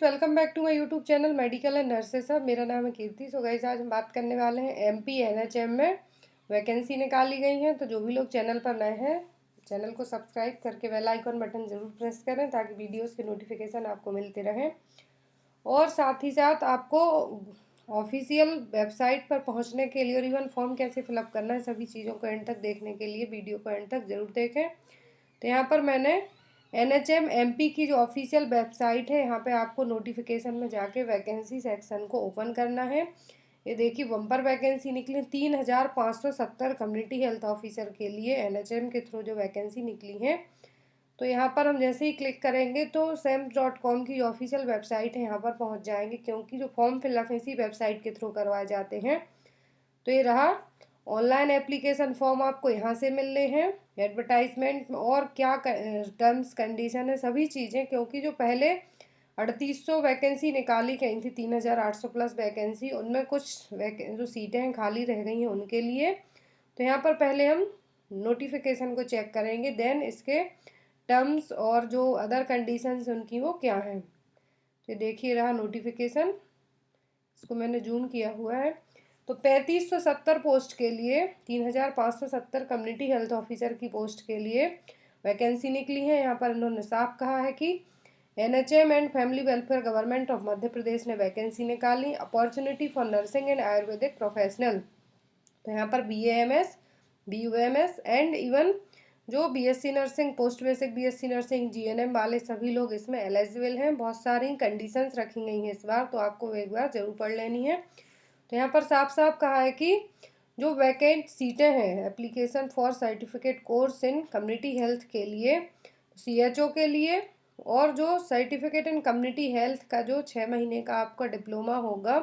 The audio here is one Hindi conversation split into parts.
Welcome back to my YouTube channel medical and nurses. अब मेरा नाम है कीर्ति। सो गाइस, आज हम बात करने वाले हैं एमपी एनएचएम में वैकेंसी निकाली गई हैं। तो जो भी लोग चैनल पर नए हैं, चैनल को सब्सक्राइब करके बेल आइकन बटन ज़रूर प्रेस करें ताकि वीडियोस के नोटिफिकेशन आपको मिलते रहें। और साथ ही साथ आपको ऑफिशियल वेबसाइट पर पहुँचने के लिए और इवन फॉर्म कैसे फिलअप करना है, सभी चीज़ों को एंड तक देखने के लिए वीडियो को एंड तक ज़रूर देखें। तो यहाँ पर मैंने एनएचएम एमपी की जो ऑफिशियल वेबसाइट है, यहाँ पे आपको नोटिफिकेशन में जाके वैकेंसी सेक्शन को ओपन करना है। ये देखिए, बम्पर वैकेंसी निकली 3570 कम्युनिटी हेल्थ ऑफिसर के लिए एनएचएम के थ्रू जो वैकेंसी निकली है। तो यहाँ पर हम जैसे ही क्लिक करेंगे तो SAMHS.com की जो ऑफिशियल वेबसाइट है यहाँ पर पहुँच जाएंगे, क्योंकि जो फॉर्म फिलअप इसी वेबसाइट के थ्रू करवाए जाते हैं। तो ये रहा, ऑनलाइन एप्लीकेशन फॉर्म आपको यहाँ से मिल रहे हैं। एडवर्टाइजमेंट और क्या टर्म्स कंडीशन है, सभी चीज़ें, क्योंकि जो पहले 3800 वैकेंसी निकाली गई थी, 3800 प्लस वैकेंसी, उनमें कुछ जो सीटें हैं खाली रह गई हैं उनके लिए। तो यहाँ पर पहले हम नोटिफिकेशन को चेक करेंगे, देन इसके टर्म्स और जो अदर कंडीशंस उनकी वो क्या हैं। तो देखिए रहा नोटिफिकेशन, इसको मैंने जूम किया हुआ है। तो 3570 पोस्ट के लिए, 3570 कम्युनिटी हेल्थ ऑफिसर की पोस्ट के लिए वैकेंसी निकली है। यहाँ पर इन्होंने साफ कहा है कि NHM and family welfare government of Madhya Pradesh ने वैकेंसी निकाली, opportunity for nursing and Ayurvedic professional. तो यहाँ पर BAMS, BUMS एंड इवन जो BSc nursing, post basic BSc nursing, GNM वाले सभी लोग इसमें एलिजिबल हैं। बहुत सारी कंडीशंस रखी गई हैं इस बार, तो आपको एक बार जरूर पढ़ लेनी है। तो यहाँ पर साफ साफ कहा है कि जो वैकेंट सीटें हैं application for certificate course in community health के लिए, CHO के लिए, और जो सर्टिफिकेट इन कम्युनिटी हेल्थ का जो 6 महीने का आपका डिप्लोमा होगा,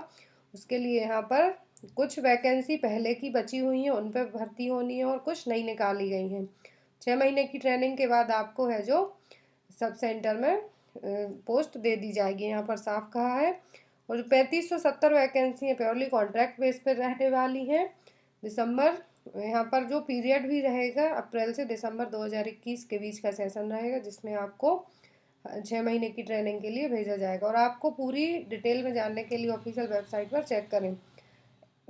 उसके लिए यहाँ पर कुछ वैकेंसी पहले की बची हुई हैं, उन पर भर्ती होनी है और कुछ नई निकाली गई हैं। 6 महीने की ट्रेनिंग के बाद आपको है जो सब सेंटर में पोस्ट दे दी जाएगी, यहाँ पर साफ कहा है। और जो 3570 वैकेंसी है प्योरली कॉन्ट्रैक्ट बेस पर रहने वाली हैं। दिसंबर, यहाँ पर जो पीरियड भी रहेगा अप्रैल से दिसंबर 2021 के बीच का सेशन रहेगा, जिसमें आपको 6 महीने की ट्रेनिंग के लिए भेजा जाएगा। और आपको पूरी डिटेल में जानने के लिए ऑफिशियल वेबसाइट पर चेक करें।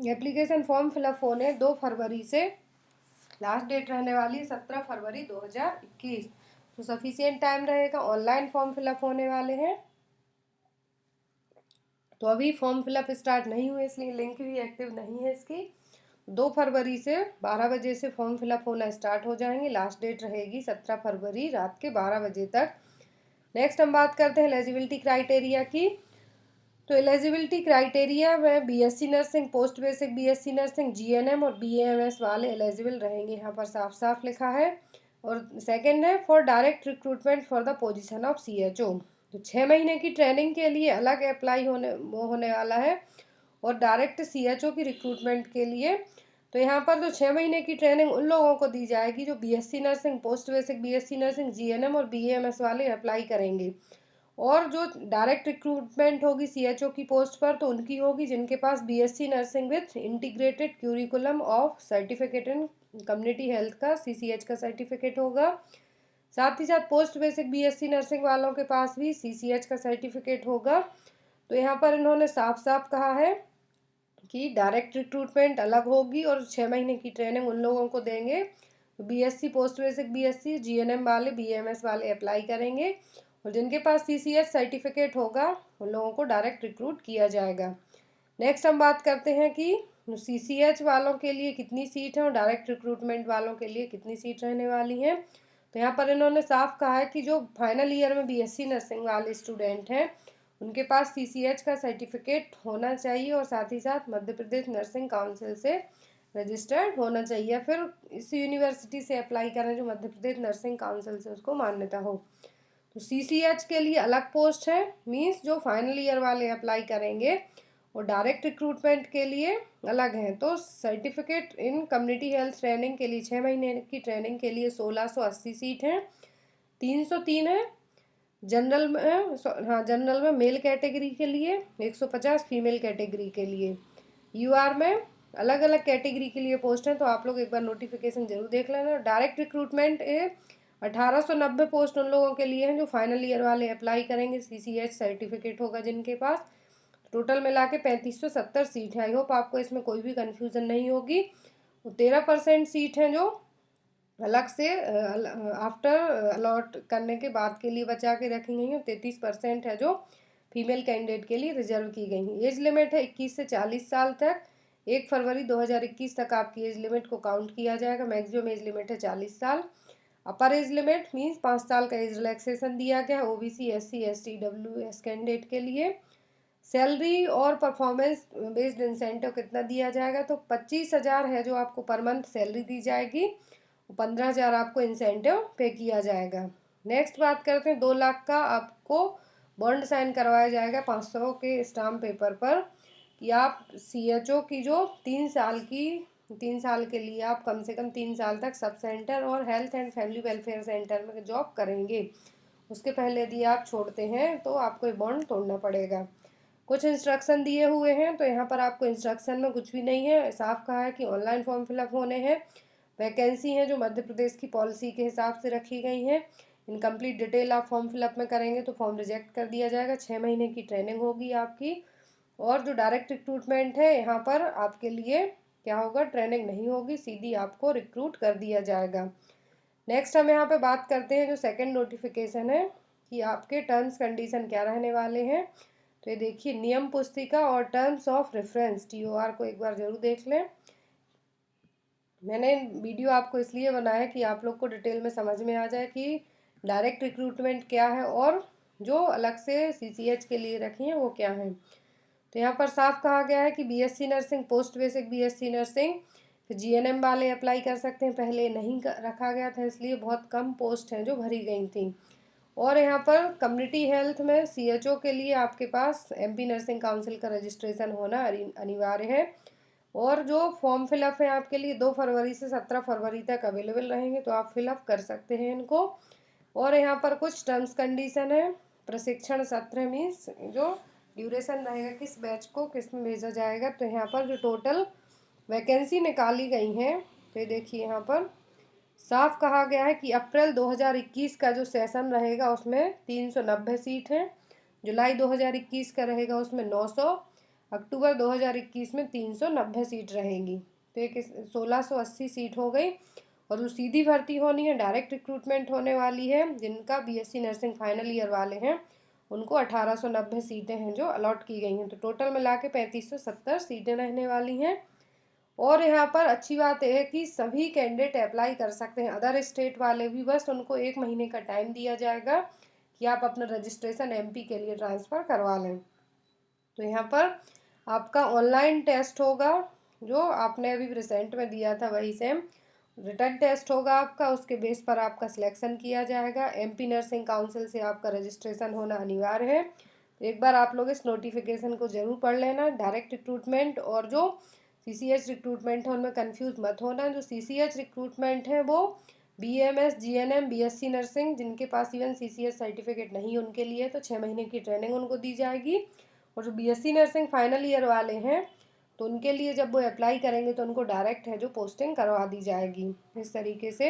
एप्लीकेशन फॉर्म फिलअप होने 2 फरवरी से, लास्ट डेट रहने वाली 17 फरवरी 2021। तो सफिशियंट टाइम रहेगा। ऑनलाइन फॉर्म फिलअप होने वाले हैं। तो अभी फॉर्म फिलअप स्टार्ट नहीं हुए, इसलिए लिंक भी एक्टिव नहीं है इसकी। 2 फरवरी से 12 बजे से फॉर्म फिलअप होना स्टार्ट हो जाएंगे। लास्ट डेट रहेगी 17 फरवरी रात के 12 बजे तक। नेक्स्ट हम बात करते हैं एलिजिबिलिटी क्राइटेरिया की। तो एलिजिबिलिटी क्राइटेरिया में BSc nursing, post basic BSc nursing, GNM और BAMS वाले एलिजिबल रहेंगे, यहाँ पर साफ साफ लिखा है। और सेकंड है for direct recruitment for the position of CHO। तो 6 महीने की ट्रेनिंग के लिए अलग अप्लाई होने वाला है, और डायरेक्ट CHO की रिक्रूटमेंट के लिए तो यहाँ पर जो 6 महीने की ट्रेनिंग उन लोगों को दी जाएगी जो BSc nursing, post basic BSc nursing, GNM और BAMS वाले अप्लाई करेंगे। और जो डायरेक्ट रिक्रूटमेंट होगी CHO की पोस्ट पर, तो उनकी होगी जिनके पास BSc nursing with integrated curriculum of certificate in community health का CCH का सर्टिफिकेट होगा। साथ ही साथ पोस्ट बेसिक BSc नर्सिंग वालों के पास भी CCH का सर्टिफिकेट होगा। तो यहाँ पर इन्होंने साफ साफ कहा है कि डायरेक्ट रिक्रूटमेंट अलग होगी और 6 महीने की ट्रेनिंग उन लोगों को देंगे। BSc, post basic BSc, GNM वाले, BAMS वाले अप्लाई करेंगे, और जिनके पास CCH सर्टिफिकेट होगा उन लोगों को डायरेक्ट रिक्रूट किया जाएगा। नेक्स्ट हम बात करते हैं कि CCH वालों के लिए कितनी सीट है और डायरेक्ट रिक्रूटमेंट वालों के लिए कितनी सीट रहने वाली हैं। तो यहाँ पर इन्होंने साफ कहा है कि जो फाइनल ईयर में BSc नर्सिंग वाले स्टूडेंट हैं उनके पास CCH का सर्टिफिकेट होना चाहिए, और साथ ही साथ मध्य प्रदेश नर्सिंग काउंसिल से रजिस्टर्ड होना चाहिए, या फिर इस यूनिवर्सिटी से अप्लाई करें जो मध्य प्रदेश नर्सिंग काउंसिल से उसको मान्यता हो। तो CCH के लिए अलग पोस्ट है, मीन्स जो फाइनल ईयर वाले अप्लाई करेंगे, और डायरेक्ट रिक्रूटमेंट के लिए अलग हैं। तो certificate in community health training के लिए 6 महीने की ट्रेनिंग के लिए 1680 सीट हैं। 303 है जनरल में, हाँ जनरल में मेल कैटेगरी के लिए, 150 फीमेल कैटेगरी के लिए। UR में अलग अलग कैटेगरी के लिए पोस्ट हैं, तो आप लोग एक बार नोटिफिकेशन जरूर देख लेना। डायरेक्ट रिक्रूटमेंट 1890 पोस्ट उन लोगों के लिए हैं जो फाइनल ईयर वाले अप्लाई करेंगे, CCH सर्टिफिकेट होगा जिनके पास। टोटल मिला के 3570 सीट है। आई होप आपको इसमें कोई भी कन्फ्यूज़न नहीं होगी। 13% सीट हैं जो अलग से आफ्टर अलॉट करने के बाद के लिए बचा के रखी गई हैं। 33% है जो फीमेल कैंडिडेट के लिए रिजर्व की गई हैं। एज लिमिट है 21 से 40 साल तक। 1 फरवरी 2021 तक आपकी एज लिमिट को काउंट किया जाएगा। मैक्सिमम एज लिमिट है 40 साल। अपर एज लिमिट मीन्स 5 साल का एज रिलैक्सेशन दिया गया है OBC SC ST WS candidate के लिए। सैलरी और परफॉर्मेंस बेस्ड इंसेंटिव कितना दिया जाएगा, तो 25,000 है जो आपको पर मंथ सैलरी दी जाएगी, 15,000 आपको इंसेंटिव पे किया जाएगा। नेक्स्ट बात करते हैं 2 लाख का आपको बॉन्ड साइन करवाया जाएगा 500 के स्टाम्प पेपर पर कि आप CHO की जो 3 साल के लिए आप कम से कम 3 साल तक सब सेंटर और health and family welfare centre में जॉब करेंगे। उसके पहले यदि आप छोड़ते हैं तो आपको ये बॉन्ड तोड़ना पड़ेगा। कुछ इंस्ट्रक्शन दिए हुए हैं, तो यहाँ पर आपको इंस्ट्रक्शन में कुछ भी नहीं है, साफ कहा है कि ऑनलाइन फॉर्म फिलअप होने हैं। वैकेंसी है जो मध्य प्रदेश की पॉलिसी के हिसाब से रखी गई हैं। इनकम्प्लीट डिटेल आप फॉर्म फिलअप में करेंगे तो फॉर्म रिजेक्ट कर दिया जाएगा। 6 महीने की ट्रेनिंग होगी आपकी। और जो डायरेक्ट रिक्रूटमेंट है यहाँ पर आपके लिए क्या होगा, ट्रेनिंग नहीं होगी, सीधी आपको रिक्रूट कर दिया जाएगा। नेक्स्ट हम यहाँ पे बात करते हैं जो सेकंड नोटिफिकेशन है कि आपके टर्म्स कंडीशन क्या रहने वाले हैं। तो ये देखिए, नियम पुस्तिका और टर्म्स ऑफ रेफरेंस TOR को एक बार जरूर देख लें। मैंने वीडियो आपको इसलिए बनाया कि आप लोग को डिटेल में समझ में आ जाए कि डायरेक्ट रिक्रूटमेंट क्या है और जो अलग से CCH के लिए रखी हैं वो क्या है। तो यहाँ पर साफ कहा गया है कि BSc nursing, post basic BSc nursing, फिर GNM वाले अप्लाई कर सकते हैं। पहले नहीं रखा गया था इसलिए बहुत कम पोस्ट हैं जो भरी गई थी। और यहाँ पर कम्युनिटी हेल्थ में CHO के लिए आपके पास MP नर्सिंग काउंसिल का रजिस्ट्रेशन होना अनिवार्य है। और जो फॉर्म फिलअप है आपके लिए 2 फरवरी से 17 फरवरी तक अवेलेबल रहेंगे, तो आप फिलअप कर सकते हैं इनको। और यहाँ पर कुछ टर्म्स कंडीशन है। प्रशिक्षण सत्र मीन्स जो ड्यूरेशन रहेगा, किस बैच को किस में भेजा जाएगा। तो यहाँ पर जो टोटल वैकेंसी निकाली गई हैं, तो ये देखिए यहाँ पर साफ कहा गया है कि अप्रैल 2021 का जो सेशन रहेगा उसमें 390 सीट हैं। जुलाई 2021 का रहेगा उसमें 900। अक्टूबर 2021 में 390 सीट रहेंगी। तो एक 1680 सीट हो गई। और जो सीधी भर्ती होनी है, डायरेक्ट रिक्रूटमेंट होने वाली है, जिनका BSc नर्सिंग फाइनल ईयर वाले हैं उनको 1890 सीटें हैं जो अलॉट की गई हैं। तो टोटल मिला के 3570 सीटें रहने वाली हैं। और यहाँ पर अच्छी बात यह है कि सभी कैंडिडेट अप्लाई कर सकते हैं, अदर स्टेट वाले भी, बस उनको 1 महीने का टाइम दिया जाएगा कि आप अपना रजिस्ट्रेशन MP के लिए ट्रांसफ़र करवा लें। तो यहाँ पर आपका ऑनलाइन टेस्ट होगा जो आपने अभी रिसेंट में दिया था, वही सेम रिटर्न टेस्ट होगा आपका। उसके बेस पर आपका सिलेक्शन किया जाएगा। MP नर्सिंग काउंसिल से आपका रजिस्ट्रेशन होना अनिवार्य है। तो एक बार आप लोग इस नोटिफिकेशन को ज़रूर पढ़ लेना। डायरेक्ट रिक्रूटमेंट और जो CCH रिक्रूटमेंट है उनमें कंफ्यूज मत होना। जो CCH रिक्रूटमेंट है वो BMS GNM BSc नर्सिंग, जिनके पास इवन CCH सर्टिफिकेट नहीं उनके लिए, तो 6 महीने की ट्रेनिंग उनको दी जाएगी। और जो BSc नर्सिंग फाइनल ईयर वाले हैं तो उनके लिए जब वो अप्लाई करेंगे तो उनको डायरेक्ट है जो पोस्टिंग करवा दी जाएगी। इस तरीके से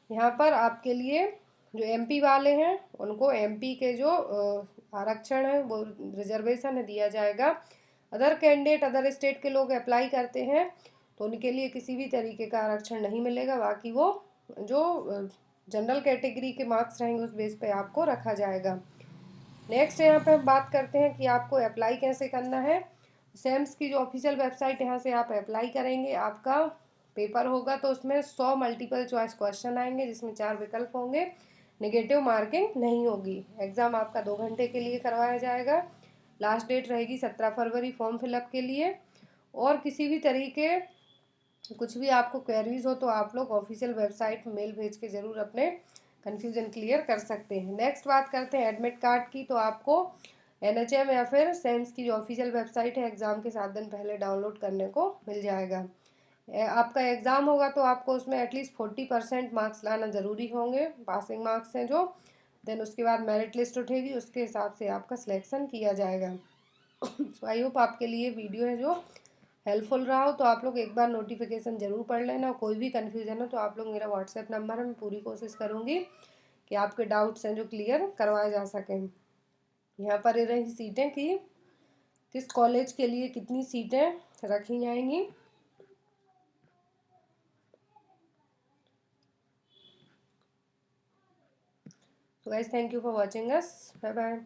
यहाँ पर आपके लिए जो MP वाले हैं उनको MP के जो आरक्षण है वो रिजर्वेशन है दिया जाएगा। अदर कैंडिडेट अदर स्टेट के लोग अप्लाई करते हैं तो उनके लिए किसी भी तरीके का आरक्षण नहीं मिलेगा। बाकी वो जो जनरल कैटेगरी के मार्क्स रहेंगे उस बेस पे आपको रखा जाएगा। नेक्स्ट यहाँ पे हम बात करते हैं कि आपको अप्लाई कैसे करना है। SAMS की जो ऑफिशियल वेबसाइट, यहाँ से आप अप्लाई करेंगे। आपका पेपर होगा तो उसमें 100 मल्टीपल चॉइस क्वेश्चन आएंगे जिसमें 4 विकल्प होंगे। नेगेटिव मार्किंग नहीं होगी। एग्ज़ाम आपका 2 घंटे के लिए करवाया जाएगा। लास्ट डेट रहेगी 17 फरवरी फॉर्म फिलअप के लिए। और किसी भी तरीके कुछ भी आपको क्वेरीज हो तो आप लोग ऑफिशियल वेबसाइट में मेल भेज के ज़रूर अपने कन्फ्यूज़न क्लियर कर सकते हैं। नेक्स्ट बात करते हैं एडमिट कार्ड की। तो आपको NHM या फिर SAMS की जो ऑफिशियल वेबसाइट है एग्ज़ाम के 7 दिन पहले डाउनलोड करने को मिल जाएगा। आपका एग्ज़ाम होगा तो आपको उसमें एटलीस्ट 40% मार्क्स लाना ज़रूरी होंगे, पासिंग मार्क्स हैं जो। देन उसके बाद मेरिट लिस्ट उठेगी, उसके हिसाब से आपका सिलेक्शन किया जाएगा। सो आई होप आपके लिए वीडियो है जो हेल्पफुल रहा हो तो आप लोग एक बार नोटिफिकेशन ज़रूर पढ़ लेना। कोई भी कन्फ्यूज़न हो तो आप लोग, मेरा व्हाट्सएप नंबर है, मैं पूरी कोशिश करूँगी कि आपके डाउट्स हैं जो क्लियर करवाए जा सकें। यहाँ पर ये रही सीटें कि किस कॉलेज के लिए कितनी सीटें रखी जाएंगी। तो guys, thank you for watching us. Bye bye.